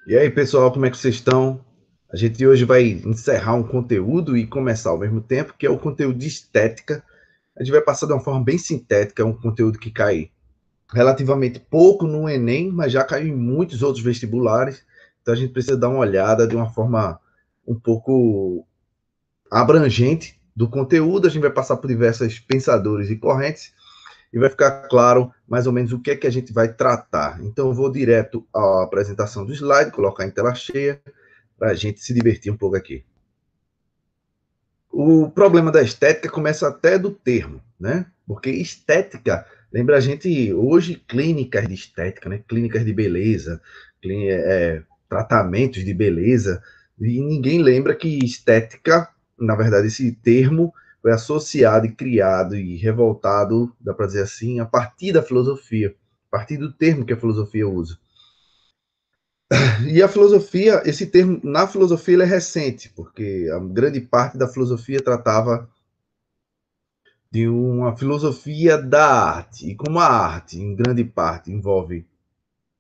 E aí, pessoal, como é que vocês estão? A gente hoje vai encerrar um conteúdo e começar ao mesmo tempo, que é o conteúdo de estética. A gente vai passar de uma forma bem sintética, é um conteúdo que cai relativamente pouco no Enem, mas já caiu em muitos outros vestibulares. Então a gente precisa dar uma olhada de uma forma um pouco abrangente do conteúdo. A gente vai passar por diversos pensadores e correntes e vai ficar claro mais ou menos o que é que a gente vai tratar. Então eu vou direto à apresentação do slide, colocar em tela cheia, para a gente se divertir um pouco aqui. O problema da estética começa até do termo, né? Porque estética, lembra a gente hoje clínicas de estética, né? Clínicas de beleza, tratamentos de beleza, e ninguém lembra que estética, na verdade, esse termo foi associado e criado e revoltado, dá para dizer assim, a partir da filosofia, a partir do termo que a filosofia usa. E a filosofia, esse termo, na filosofia, ele é recente, porque a grande parte da filosofia tratava de uma filosofia da arte. E como a arte, em grande parte, envolve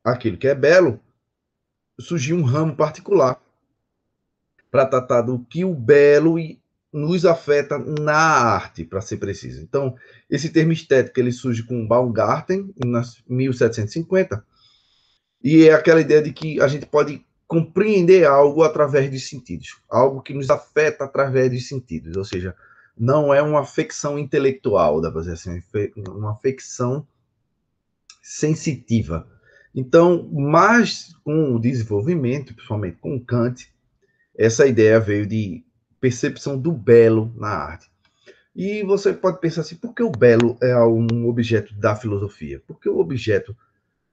aquilo que é belo, surgiu um ramo particular para tratar do que o belo nos afeta na arte, para ser preciso. Então, esse termo estética ele surge com Baumgarten, em 1750, e é aquela ideia de que a gente pode compreender algo através dos sentidos, algo que nos afeta através dos sentidos, ou seja, não é uma ficção intelectual, dá para dizer assim, uma ficção sensitiva. Então, mas com o desenvolvimento, principalmente com Kant, essa ideia veio de percepção do belo na arte. E você pode pensar assim, por que o belo é um objeto da filosofia? Porque o objeto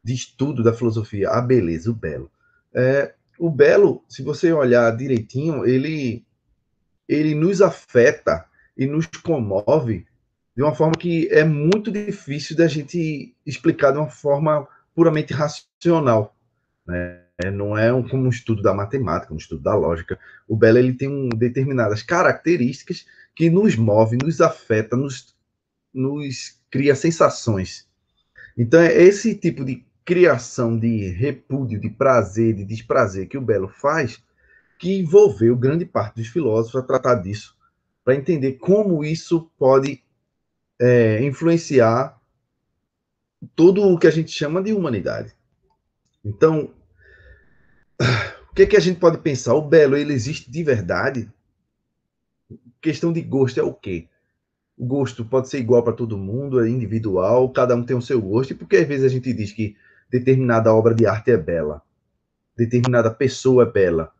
de estudo da filosofia, a beleza, o belo. O belo, se você olhar direitinho, ele nos afeta e nos comove de uma forma que é muito difícil da gente explicar de uma forma puramente racional, né? Não é como um estudo da matemática, um estudo da lógica. O belo ele tem determinadas características que nos move, nos afeta, nos cria sensações. Então, é esse tipo de criação de repúdio, de prazer, de desprazer que o Belo faz, que envolveu grande parte dos filósofos a tratar disso, para entender como isso pode influenciar todo o que a gente chama de humanidade. Então, o que, é que a gente pode pensar? O Belo, ele existe de verdade? Questão de gosto é o quê? O gosto pode ser igual para todo mundo, é individual, cada um tem o seu gosto, e porque às vezes a gente diz que determinada obra de arte é bela, determinada pessoa é bela,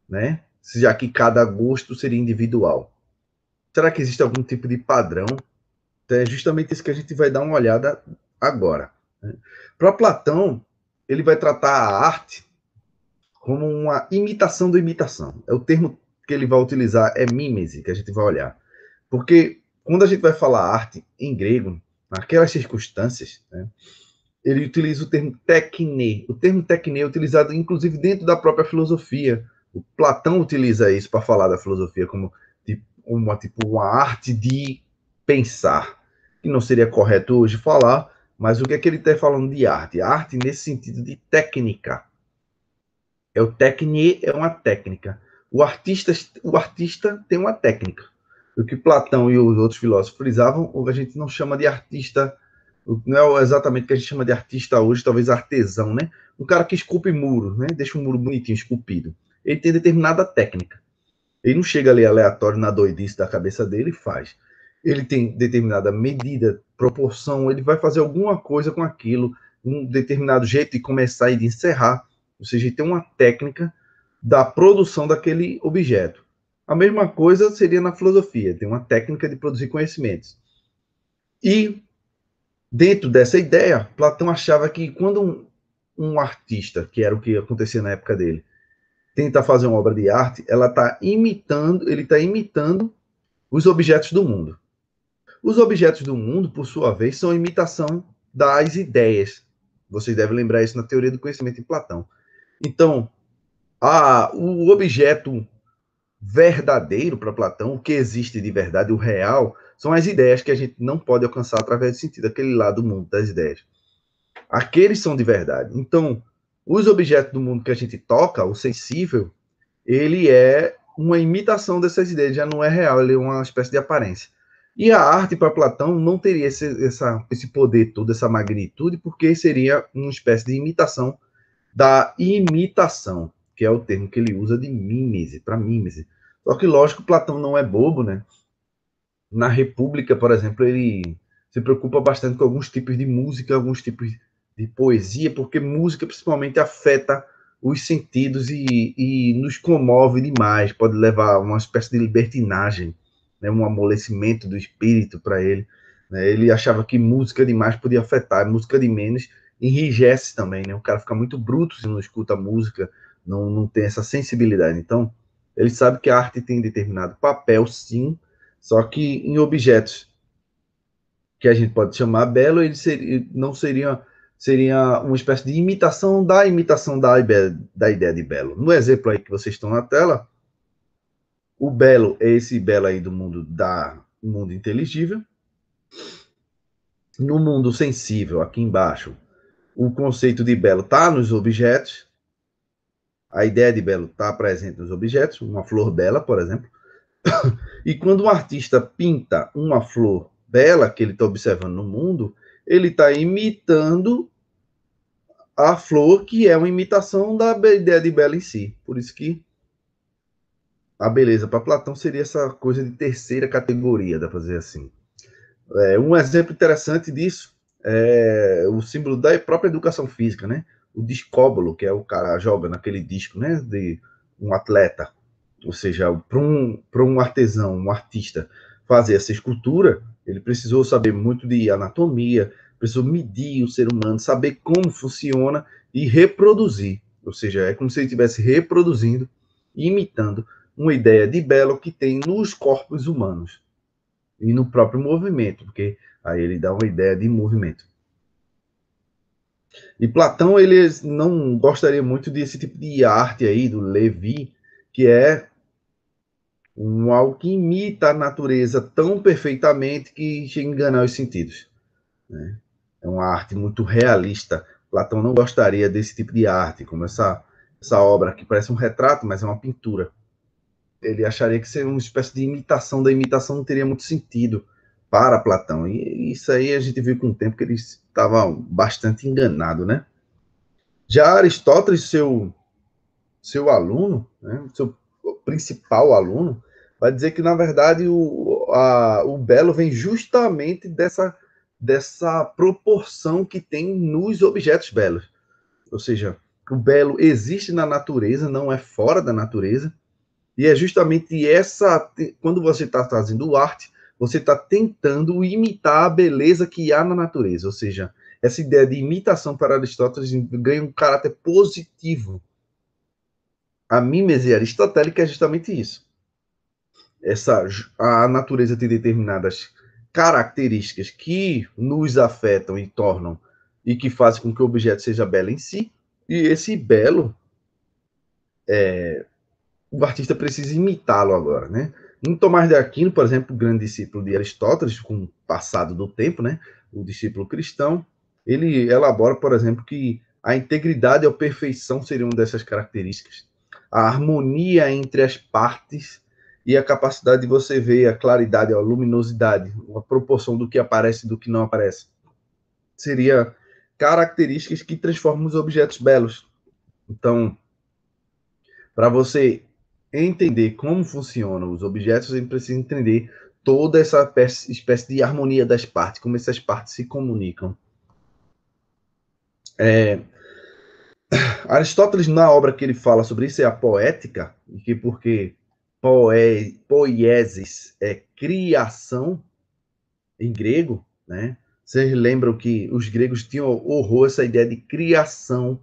né? Já que cada gosto seria individual. Será que existe algum tipo de padrão? Então é justamente isso que a gente vai dar uma olhada agora. Né? Para Platão, ele vai tratar a arte como uma imitação da imitação. É o termo que ele vai utilizar, é mímese, que a gente vai olhar. Porque quando a gente vai falar arte em grego, naquelas circunstâncias, né, ele utiliza o termo tekne. O termo tekne é utilizado, inclusive, dentro da própria filosofia. O Platão utiliza isso para falar da filosofia como uma arte de pensar, que não seria correto hoje falar, mas o que é que ele está falando de arte? Arte nesse sentido de técnica. O tekne é uma técnica. O artista tem uma técnica. O que Platão e os outros filósofos frisavam, a gente não chama de artista, não é exatamente o que a gente chama de artista hoje, talvez artesão, né? Um cara que esculpe muro, né? Deixa um muro bonitinho, esculpido. Ele tem determinada técnica. Ele não chega ali aleatório na doidice da cabeça dele e faz. Ele tem determinada medida, proporção, ele vai fazer alguma coisa com aquilo, um determinado jeito de começar e de encerrar. Ou seja, ele tem uma técnica da produção daquele objeto. A mesma coisa seria na filosofia, tem uma técnica de produzir conhecimentos. E dentro dessa ideia, Platão achava que quando um artista, que era o que acontecia na época dele, tenta fazer uma obra de arte, ele está imitando os objetos do mundo. Os objetos do mundo, por sua vez, são imitação das ideias. Vocês devem lembrar isso na teoria do conhecimento em Platão. Então, o objeto verdadeiro para Platão, o que existe de verdade, o real, são as ideias que a gente não pode alcançar através do sentido, aquele lado do mundo das ideias. Aqueles são de verdade. Então, Os objetos do mundo que a gente toca, o sensível, ele é uma imitação dessas ideias, já não é real, ele é uma espécie de aparência. E a arte, para Platão, não teria esse poder todo, essa magnitude, porque seria uma espécie de imitação da imitação, que é o termo que ele usa de mímese, para mímese. Só que, lógico, Platão não é bobo, né? Na República, por exemplo, ele se preocupa bastante com alguns tipos de música, alguns tipos de poesia, porque música principalmente afeta os sentidos e nos comove demais, pode levar a uma espécie de libertinagem, né, um amolecimento do espírito para ele. Né? Ele achava que música demais podia afetar, música de menos enrijece também, né? O cara fica muito bruto se não escuta música, não tem essa sensibilidade. Então, ele sabe que a arte tem determinado papel, sim, só que em objetos que a gente pode chamar belo, ele não seria uma espécie de imitação da ideia de belo. No exemplo aí que vocês estão na tela, o belo é esse belo aí do mundo inteligível. No mundo sensível, aqui embaixo, o conceito de belo está nos objetos. A ideia de belo está presente nos objetos, uma flor bela, por exemplo. E quando um artista pinta uma flor bela que ele está observando no mundo, ele está imitando a flor, que é uma imitação da ideia de bela em si. Por isso que a beleza para Platão seria essa coisa de terceira categoria, dá para dizer assim. Um exemplo interessante disso é o símbolo da própria educação física, né? O discóbolo, que é o cara joga naquele disco, né? De um atleta. Ou seja, para um artesão, um artista, fazer essa escultura, ele precisou saber muito de anatomia, precisou medir o ser humano, saber como funciona e reproduzir. Ou seja, é como se ele estivesse reproduzindo, imitando uma ideia de belo que tem nos corpos humanos e no próprio movimento, porque aí ele dá uma ideia de movimento. E Platão, ele não gostaria muito desse tipo de arte aí, do Levi, que é algo que imita a natureza tão perfeitamente que chega a enganar os sentidos. Né? É uma arte muito realista. Platão não gostaria desse tipo de arte, como essa obra que parece um retrato, mas é uma pintura. Ele acharia que seria uma espécie de imitação da imitação, não teria muito sentido para Platão. E isso aí a gente viu com o tempo que ele estava bastante enganado, né? Já Aristóteles, seu aluno, né, seu principal aluno, vai dizer que, na verdade, o belo vem justamente dessa proporção que tem nos objetos belos. Ou seja, o belo existe na natureza, não é fora da natureza, e é justamente essa, quando você está fazendo arte, você está tentando imitar a beleza que há na natureza. Ou seja, essa ideia de imitação para Aristóteles ganha um caráter positivo. A mímese aristotélica é justamente isso. A natureza tem determinadas características que nos afetam e tornam e que fazem com que o objeto seja belo em si, e esse belo o artista precisa imitá-lo agora, né? Em Tomás de Aquino, por exemplo, o grande discípulo de Aristóteles, com o passado do tempo, né? O discípulo cristão, ele elabora, por exemplo, que a integridade e a perfeição seriam uma dessas características. A harmonia entre as partes e a capacidade de você ver a claridade, a luminosidade, a proporção do que aparece e do que não aparece. Seria características que transformam os objetos belos. Então, para você entender como funcionam os objetos, a gente precisa entender toda essa espécie de harmonia das partes, como essas partes se comunicam. Aristóteles, na obra que ele fala sobre isso, é a poética, que porque poiesis é criação em grego, né? Vocês lembram que os gregos tinham horror essa ideia de criação,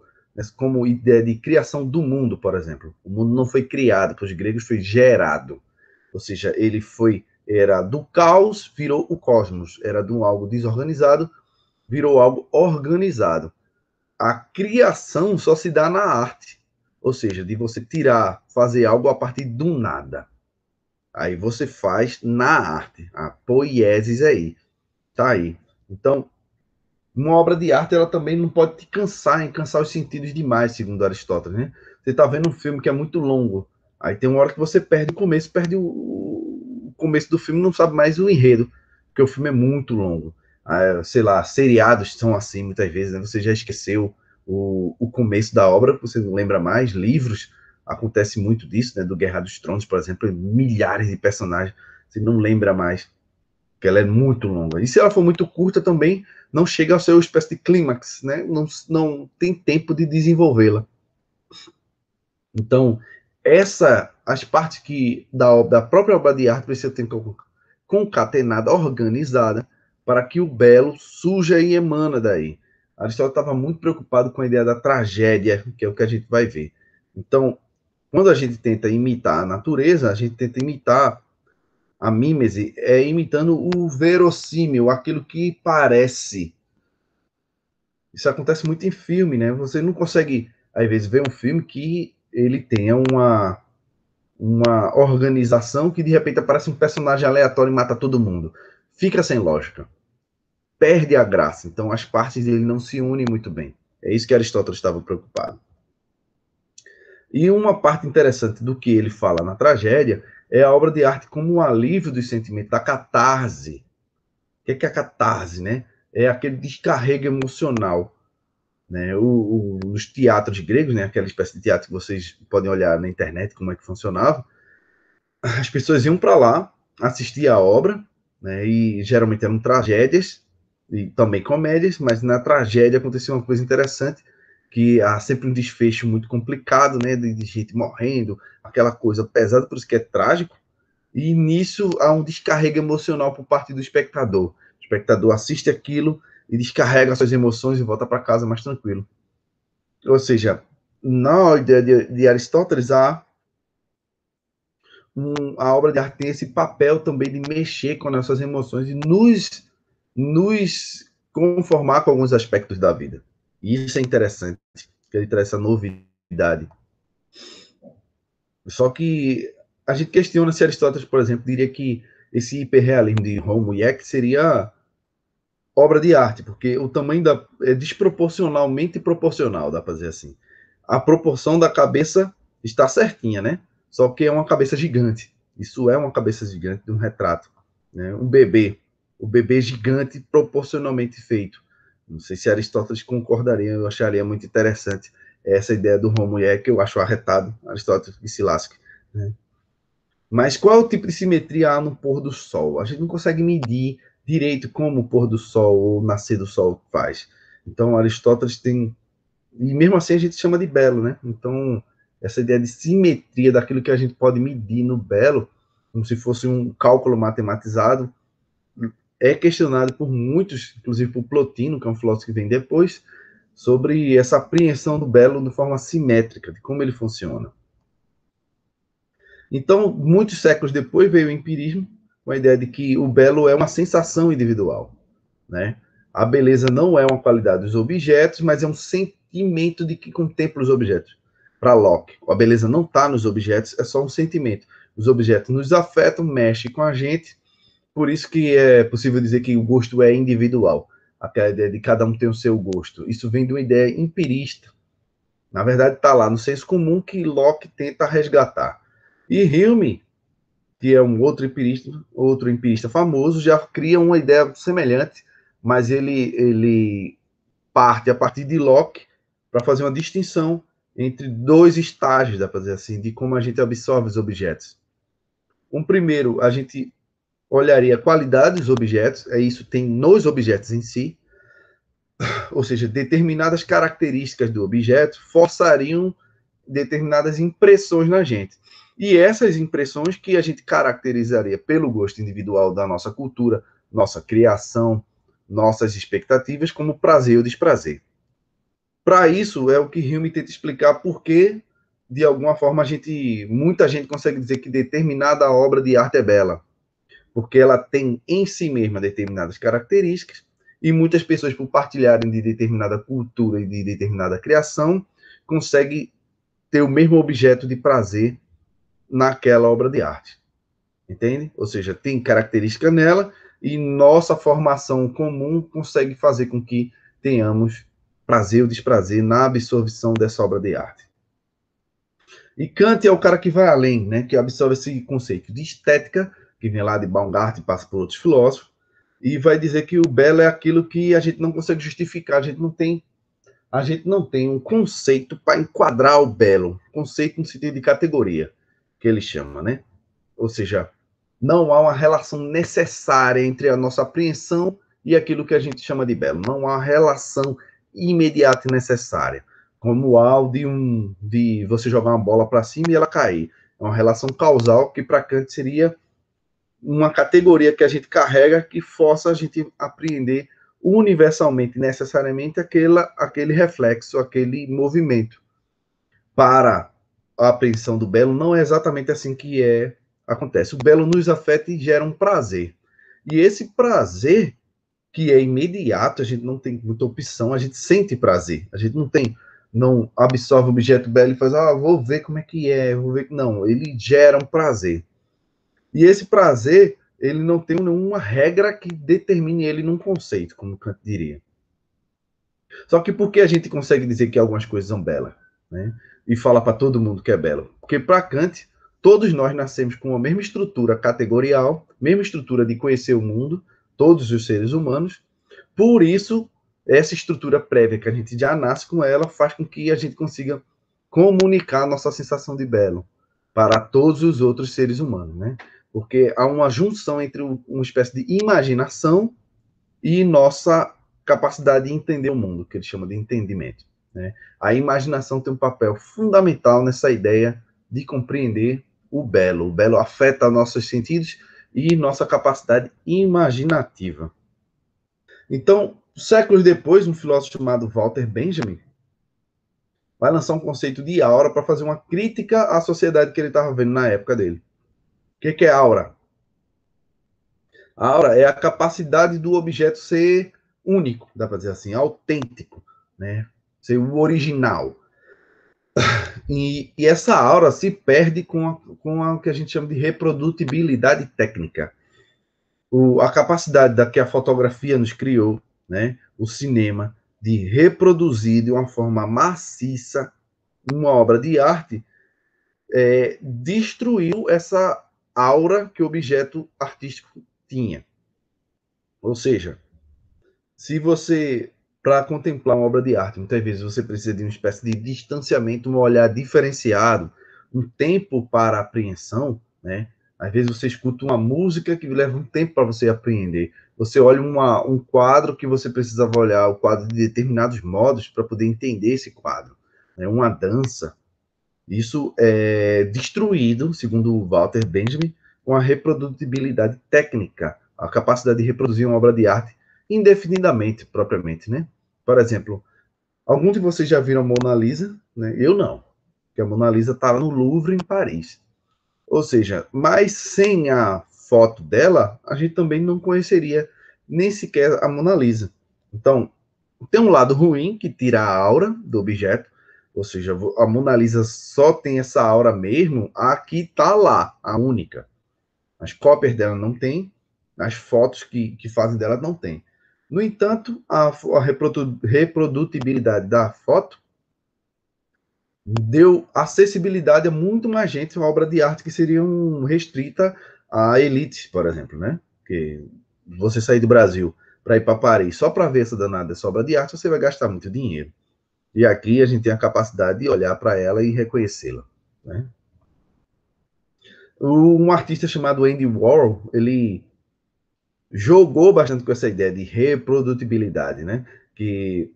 como ideia de criação do mundo, por exemplo. O mundo não foi criado, para os gregos foi gerado. Ou seja, era do caos, virou o cosmos. Era de algo desorganizado, virou algo organizado. A criação só se dá na arte. Ou seja, de você fazer algo a partir do nada. Aí você faz na arte. A poiesis aí. Tá aí. Então, uma obra de arte, ela também não pode te cansar, cansar os sentidos demais, segundo Aristóteles, né? Você está vendo um filme que é muito longo, aí tem uma hora que você perde o começo, perde o começo do filme, não sabe mais o enredo, porque o filme é muito longo. Aí, sei lá, seriados são assim muitas vezes, né? Você já esqueceu o começo da obra, você não lembra mais. Livros, acontece muito disso, né? Do Guerra dos Tronos, por exemplo, milhares de personagens, você não lembra mais, porque ela é muito longa. E se ela for muito curta também, não chega ao seu espécie de clímax, né? Não tem tempo de desenvolvê-la. Então, as partes que da própria obra de arte precisa ter concatenada, organizada, para que o belo surja e emana daí. Aristóteles estava muito preocupado com a ideia da tragédia, que é o que a gente vai ver. Então, quando a gente tenta imitar a natureza, a gente tenta imitar a mímese, imitando o verossímil, aquilo que parece. Isso acontece muito em filme, né? Você não consegue, às vezes, ver um filme que ele tenha uma organização que de repente aparece um personagem aleatório e mata todo mundo. Fica sem lógica. Perde a graça. Então as partes dele não se unem muito bem. É isso que Aristóteles estava preocupado. E uma parte interessante do que ele fala na tragédia é a obra de arte como um alívio dos sentimentos, da catarse. O que é a catarse, né? É aquele descarrego emocional, né? Os teatros gregos, né? Aquela espécie de teatro que vocês podem olhar na internet como é que funcionava, as pessoas iam para lá assistir a obra, né? E geralmente eram tragédias e também comédias, mas na tragédia acontecia uma coisa interessante, que há sempre um desfecho muito complicado, né? De gente morrendo, aquela coisa pesada, por isso que é trágico. E nisso há um descarrego emocional por parte do espectador. O espectador assiste aquilo e descarrega suas emoções e volta para casa mais tranquilo. Ou seja, na ideia de Aristóteles, a obra de arte tem esse papel também de mexer com nossas emoções e nos conformar com alguns aspectos da vida. E isso é interessante, que ele traz essa novidade. Só que a gente questiona se Aristóteles, por exemplo, diria que esse hiperrealismo de Homo e Eck seria obra de arte, porque o tamanho é desproporcionalmente proporcional, dá para dizer assim. A proporção da cabeça está certinha, né? Só que é uma cabeça gigante. Isso é uma cabeça gigante de um retrato, né? Um bebê, o bebê gigante proporcionalmente feito. Não sei se Aristóteles concordaria, eu acharia muito interessante essa ideia do Homo erectus, que eu acho arretado, Aristóteles que se lasque, né? Mas qual é o tipo de simetria há no pôr do sol? A gente não consegue medir direito como o pôr do sol ou o nascer do sol faz. Então, Aristóteles tem. E mesmo assim a gente chama de belo, né? Então, essa ideia de simetria daquilo que a gente pode medir no belo, como se fosse um cálculo matematizado, é questionado por muitos, inclusive por Plotino, que é um filósofo que vem depois, sobre essa apreensão do belo de forma simétrica, de como ele funciona. Então, muitos séculos depois veio o empirismo, com a ideia de que o belo é uma sensação individual, né? A beleza não é uma qualidade dos objetos, mas é um sentimento de que contempla os objetos. Para Locke, a beleza não está nos objetos, é só um sentimento. Os objetos nos afetam, mexem com a gente, por isso que é possível dizer que o gosto é individual. Aquela ideia de cada um tem o seu gosto. Isso vem de uma ideia empirista. Na verdade, está lá no senso comum que Locke tenta resgatar. E Hume, que é um outro empirista famoso, já cria uma ideia semelhante, mas ele parte a partir de Locke para fazer uma distinção entre dois estágios, dá para dizer assim, de como a gente absorve os objetos. Um primeiro, a gente olharia a qualidade dos objetos, isso tem nos objetos em si, ou seja, determinadas características do objeto forçariam determinadas impressões na gente. E essas impressões que a gente caracterizaria pelo gosto individual da nossa cultura, nossa criação, nossas expectativas, como prazer ou desprazer. Para isso, é o que Hume tenta explicar por que, de alguma forma, muita gente consegue dizer que determinada obra de arte é bela, porque ela tem em si mesma determinadas características, e muitas pessoas, por partilharem de determinada cultura e de determinada criação, conseguem ter o mesmo objeto de prazer naquela obra de arte. Entende? Ou seja, tem característica nela e nossa formação comum consegue fazer com que tenhamos prazer ou desprazer na absorção dessa obra de arte. E Kant é o cara que vai além, né, que absorve esse conceito de estética, que vem lá de Baumgarten e passa por outros filósofos, e vai dizer que o belo é aquilo que a gente não consegue justificar, a gente não tem um conceito para enquadrar o belo, conceito no sentido de categoria, que ele chama, né? Ou seja, não há uma relação necessária entre a nossa apreensão e aquilo que a gente chama de belo. Não há uma relação imediata e necessária, como há de você jogar uma bola para cima e ela cair. É uma relação causal que para Kant seria uma categoria que a gente carrega que força a gente a apreender universalmente, necessariamente, aquele reflexo, aquele movimento. Para a apreensão do belo, não é exatamente assim que acontece. O belo nos afeta e gera um prazer. E esse prazer, que é imediato, a gente não tem muita opção, a gente sente prazer. A gente não absorve o objeto belo e faz, vou ver como é que é, vou ver. Não, ele gera um prazer. E esse prazer, ele não tem nenhuma regra que determine ele num conceito, como Kant diria. Só que por que a gente consegue dizer que algumas coisas são belas, né? E fala para todo mundo que é belo? Porque para Kant, todos nós nascemos com a mesma estrutura categorial, mesma estrutura de conhecer o mundo, todos os seres humanos. Por isso, essa estrutura prévia que a gente já nasce com ela faz com que a gente consiga comunicar a nossa sensação de belo para todos os outros seres humanos, né? Porque há uma junção entre uma espécie de imaginação e nossa capacidade de entender o mundo, que ele chama de entendimento, né? A imaginação tem um papel fundamental nessa ideia de compreender o belo. O belo afeta nossos sentidos e nossa capacidade imaginativa. Então, séculos depois, um filósofo chamado Walter Benjamin vai lançar um conceito de aura para fazer uma crítica à sociedade que ele estava vendo na época dele. O que é aura? A aura é a capacidade do objeto ser único, dá para dizer assim, autêntico, né? Ser o original. E essa aura se perde com o que a gente chama de reprodutibilidade técnica. A capacidade da que a fotografia nos criou, né? O cinema, de reproduzir de uma forma maciça uma obra de arte, destruiu essa aura que o objeto artístico tinha. Ou seja, se você, para contemplar uma obra de arte, muitas vezes você precisa de uma espécie de distanciamento, um olhar diferenciado, um tempo para a apreensão, né? Às vezes você escuta uma música que leva um tempo para você apreender. Você olha um quadro que você precisava olhar, o quadro de determinados modos para poder entender esse quadro. Né? Uma dança. Isso é destruído, segundo o Walter Benjamin, com a reprodutibilidade técnica, a capacidade de reproduzir uma obra de arte indefinidamente, propriamente, né? Por exemplo, alguns de vocês já viram a Mona Lisa, né? Eu não, porque a Mona Lisa está no Louvre, em Paris. Ou seja, mas sem a foto dela, a gente também não conheceria nem sequer a Mona Lisa. Então, tem um lado ruim, que tira a aura do objeto, ou seja, a Mona Lisa só tem essa aura mesmo, a que está lá, a única. As cópias dela não tem, as fotos que fazem dela não tem. No entanto, a reprodutibilidade da foto deu acessibilidade a muito mais gente a uma obra de arte que seria restrita à elite, por exemplo, né? Porque você sair do Brasil para ir para Paris só para ver essa danada dessa obra de arte, você vai gastar muito dinheiro. E aqui a gente tem a capacidade de olhar para ela e reconhecê-la, né? Um artista chamado Andy Warhol, ele jogou bastante com essa ideia de reprodutibilidade, né? Que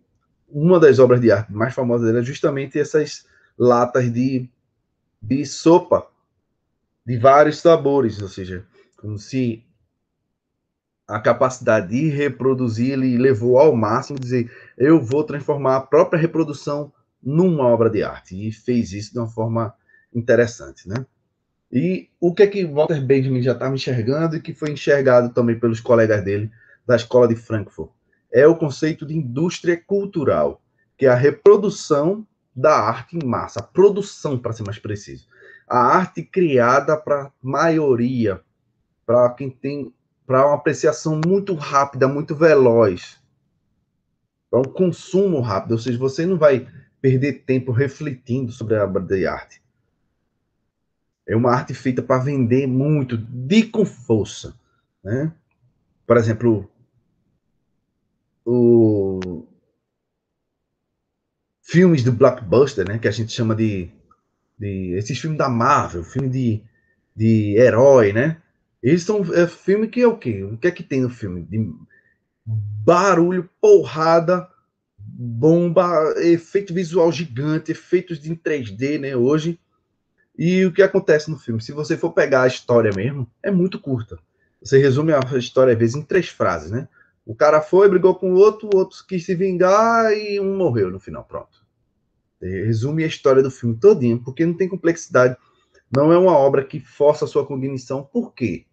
uma das obras de arte mais famosas dele é justamente essas latas de sopa de vários sabores, ou seja, como se a capacidade de reproduzir ele levou ao máximo, dizer, eu vou transformar a própria reprodução numa obra de arte, e fez isso de uma forma interessante, né? E o que Walter Benjamin já estava enxergando e que foi enxergado também pelos colegas dele da Escola de Frankfurt é o conceito de indústria cultural, que é a reprodução da arte em massa, a produção, para ser mais preciso. A arte criada para a maioria, para quem tem, para uma apreciação muito rápida, muito veloz. para um consumo rápido, ou seja, você não vai perder tempo refletindo sobre a obra de arte. É uma arte feita para vender muito, com força, né? Por exemplo, o filmes do blockbuster, né, que a gente chama de esses filmes da Marvel, filme de herói, né? Eles são filme que é o quê? O que é que tem no filme? De barulho, porrada, bomba, efeito visual gigante, efeitos em 3D, né, hoje. E o que acontece no filme? Se você for pegar a história mesmo, é muito curta. Você resume a história, às vezes, em 3 frases, né? O cara foi, brigou com o outro quis se vingar e um morreu no final, pronto. Resume a história do filme todinho, porque não tem complexidade. Não é uma obra que força a sua cognição. Por quê?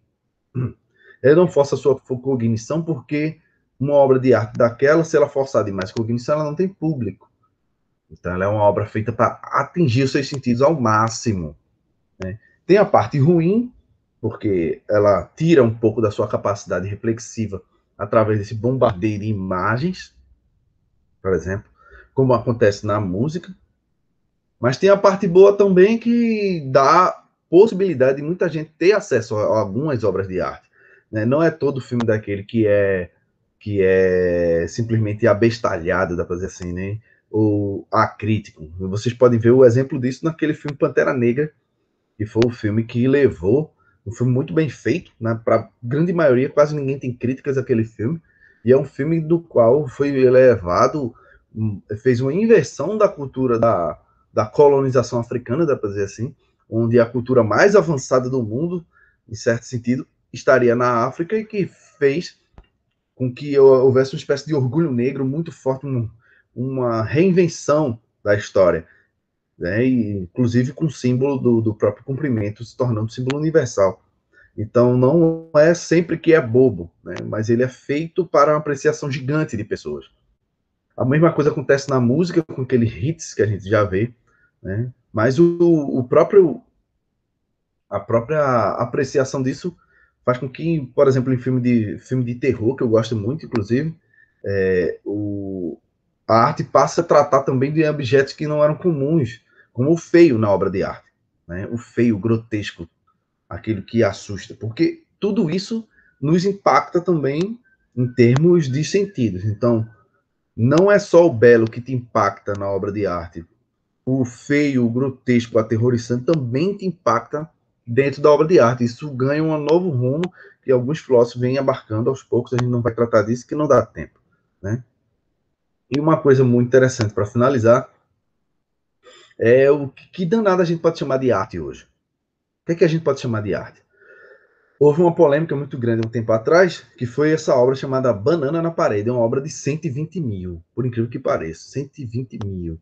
Ela não força a sua cognição porque uma obra de arte daquela, se ela forçar demais a cognição, ela não tem público. Então, ela é uma obra feita para atingir os seus sentidos ao máximo. Né? Tem a parte ruim, porque ela tira um pouco da sua capacidade reflexiva através desse bombardeio de imagens, por exemplo, como acontece na música. Mas tem a parte boa também que dá possibilidade de muita gente ter acesso a algumas obras de arte. Né? Não é todo filme daquele que é simplesmente abestalhado, dá para dizer assim, né? Ou acrítico. Vocês podem ver o exemplo disso naquele filme Pantera Negra, que foi o filme que levou, um filme muito bem feito, né? Para a grande maioria, quase ninguém tem críticas àquele filme, e é um filme do qual foi elevado, fez uma inversão da cultura da colonização africana, dá para dizer assim, onde a cultura mais avançada do mundo, em certo sentido, estaria na África, e que fez com que houvesse uma espécie de orgulho negro muito forte, uma reinvenção da história, né? E, inclusive com o símbolo do próprio cumprimento se tornando símbolo universal. Então não é sempre que é bobo, né? Mas ele é feito para uma apreciação gigante de pessoas. A mesma coisa acontece na música, com aqueles hits que a gente já vê, né? Mas o próprio, a própria apreciação disso faz com que, por exemplo, em filme de terror, que eu gosto muito, inclusive, a arte passa a tratar também de objetos que não eram comuns, como o feio na obra de arte, né? O feio, o grotesco, aquilo que assusta, porque tudo isso nos impacta também em termos de sentidos. Então, não é só o belo que te impacta na obra de arte, o feio, o grotesco, o aterrorizante também te impacta dentro da obra de arte. Isso ganha um novo rumo que alguns filósofos vêm abarcando aos poucos. A gente não vai tratar disso, que não dá tempo, né? E uma coisa muito interessante para finalizar é o que danada a gente pode chamar de arte hoje. O que é que a gente pode chamar de arte? Houve uma polêmica muito grande um tempo atrás, que foi essa obra chamada Banana na Parede, uma obra de 120 mil, por incrível que pareça, 120 mil.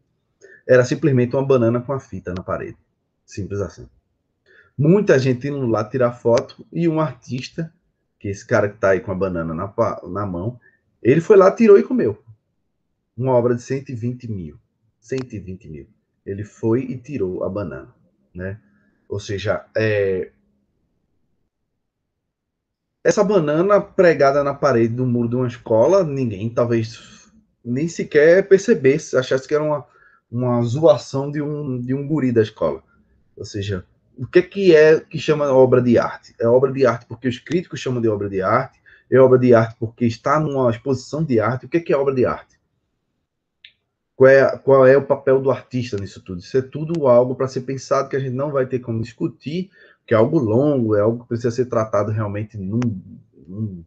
Era simplesmente uma banana com a fita na parede, simples assim. Muita gente indo lá tirar foto, e um artista, que é esse cara que está aí com a banana na mão, ele foi lá, tirou e comeu. Uma obra de 120 mil. 120 mil. Ele foi e tirou a banana, né? Ou seja, essa banana pregada na parede do muro de uma escola, ninguém talvez nem sequer percebesse, achasse que era uma zoação de um guri da escola. Ou seja, o que é que chama obra de arte? É obra de arte porque os críticos chamam de obra de arte, é obra de arte porque está numa exposição de arte. O que é obra de arte? Qual é o papel do artista nisso tudo? Isso é tudo algo para ser pensado, que a gente não vai ter como discutir, que é algo longo, é algo que precisa ser tratado realmente num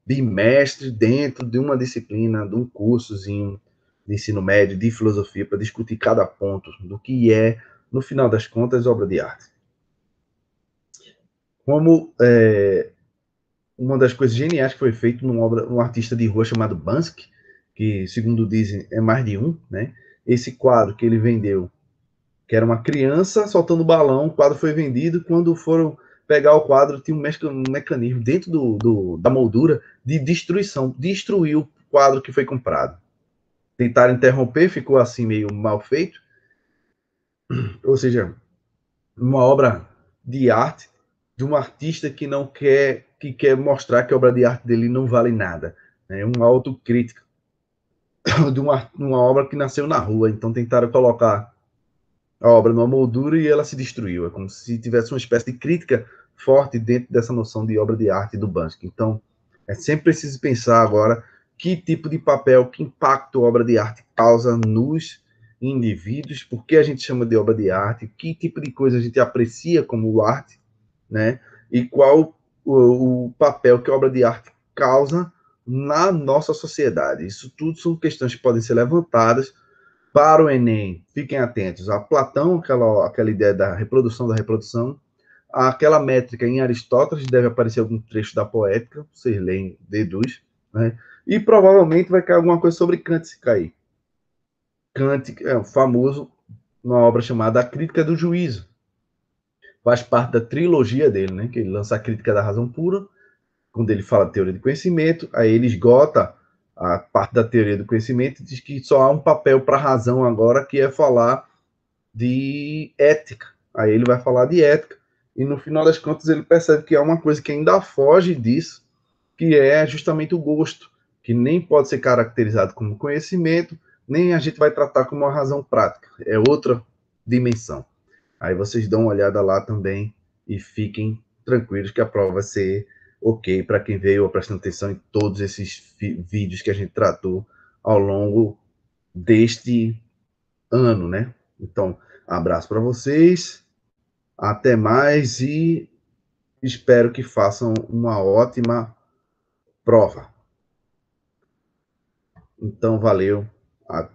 bimestre dentro de uma disciplina, de um cursozinho de ensino médio, de filosofia, para discutir cada ponto do que é, no final das contas, obra de arte. Como uma das coisas geniais que foi feito num artista de rua chamado Banksy, que, segundo dizem, é mais de um, né? Esse quadro que ele vendeu, que era uma criança soltando balão, o quadro foi vendido. Quando foram pegar o quadro, tinha um mecanismo dentro da moldura de destruição, destruiu o quadro que foi comprado. Tentaram interromper, ficou assim meio mal feito, ou seja, uma obra de arte de um artista que quer mostrar que a obra de arte dele não vale nada, é uma autocrítica. de uma obra que nasceu na rua. Então tentaram colocar a obra numa moldura e ela se destruiu. É como se tivesse uma espécie de crítica forte dentro dessa noção de obra de arte do Banksy. Então, é sempre preciso pensar agora que tipo de papel, que impacto a obra de arte causa nos indivíduos, por que a gente chama de obra de arte, que tipo de coisa a gente aprecia como arte, né? E qual o papel que a obra de arte causa na nossa sociedade. Isso tudo são questões que podem ser levantadas para o Enem. Fiquem atentos a Platão, aquela ideia da reprodução, aquela métrica em Aristóteles, deve aparecer algum trecho da poética, vocês leem, deduz, né? E provavelmente vai cair alguma coisa sobre Kant se cair. Kant é famoso numa obra chamada A Crítica do Juízo. Faz parte da trilogia dele, né? Que ele lança a Crítica da Razão Pura, quando ele fala de teoria do conhecimento, aí ele esgota a parte da teoria do conhecimento e diz que só há um papel para a razão agora, que é falar de ética. Aí ele vai falar de ética, e no final das contas ele percebe que há uma coisa que ainda foge disso, que é justamente o gosto, que nem pode ser caracterizado como conhecimento, nem a gente vai tratar como uma razão prática. É outra dimensão. Aí vocês dão uma olhada lá também e fiquem tranquilos que a prova vai ser ok para quem veio prestando atenção em todos esses vídeos que a gente tratou ao longo deste ano, né? Então, abraço para vocês, até mais e espero que façam uma ótima prova. Então, valeu, até